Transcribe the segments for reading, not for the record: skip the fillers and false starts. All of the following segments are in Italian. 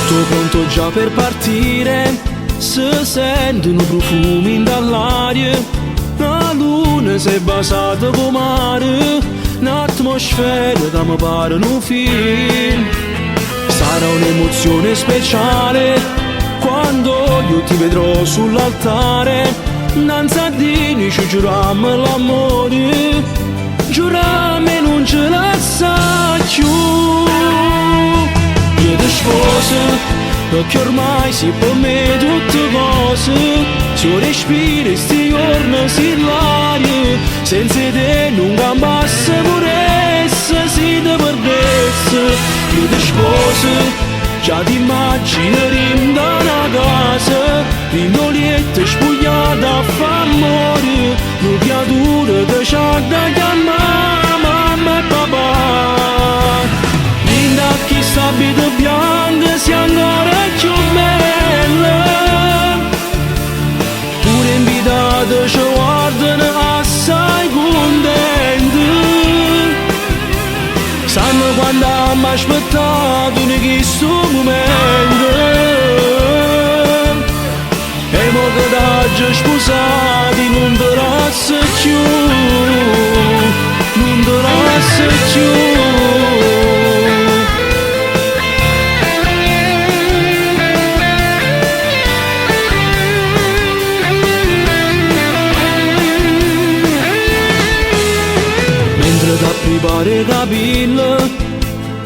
Tutto pronto già per partire, si sentono profumi dall'aria, la luna si è basata come mare, un'atmosfera che mi pare un film. Sarà un'emozione speciale quando io ti vedrò sull'altare, innanzi a Dio ci giurammo l'amore, giurammo non ce la sa più. Io ti sposo perché ormai si per me tutte cose, se io respiro sti giorni si l'aria, senza te non cambiasse puresse, si te perdesse. Io ti sposo, già ti immagini da una casa, pindolietta spogliata a f'amore, una creatura che c'ha da chiamare mamma e papà. Linda chi sta vita bianca sia ancora più bella, pure invitata ci guardano assai contenti, sanno quando abbiamo aspettato in questo momento, e mo che t'hai sposati non te lascio più, non te lascio più. Da privare capilla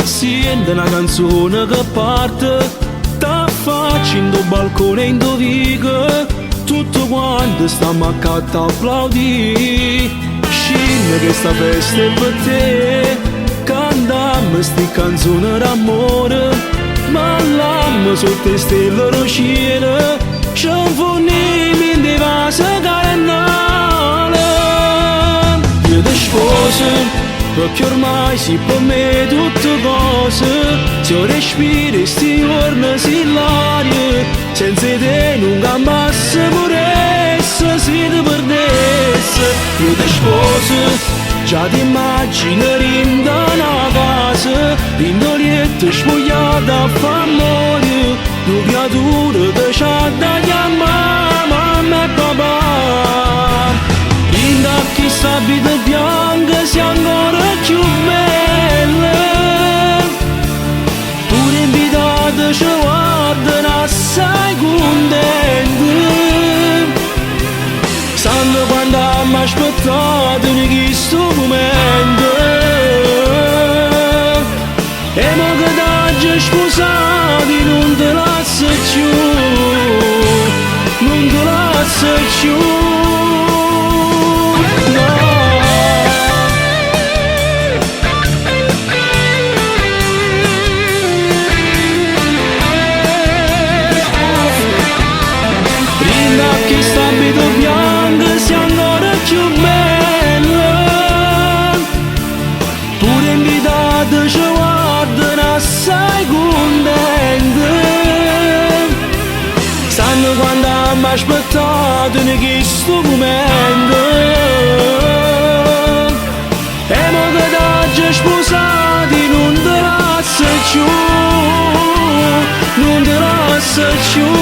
sente una canzone che parte, da facendo balcone in dovica, tutto quanto stiamo accanto a applaudire, scende che sta festa è per te, cantiamo sti canzoni d'amore, balliamo sotto le stelle del cielo, ci inforniamo in dei vasi carnale. Io ti sposo perché ormai si per me tutte cose, se io respiro sti giorni si l'aria, senza te non cambiasse puresse, si te perdesse. Io ti sposo, già ti immagini da una casa, pindolietta spogliata a f'amore, una creatura che c'ha da chiamare mamma e papà. Linda chi sta vita bianca sia ancora più bella, pure invitata ci guardano assai contenti, sanno quando abbiamo aspettato in questo momento, e mo che t'hai sposati non te lascio più, non te lascio più. Chi sta vita bianca sia ancora più bella, pure invitata ci guardano assai contenti, sanno quando abbiamo aspettato in questo momento, e mo che t'hai sposati non te lascio più, non te lascio più.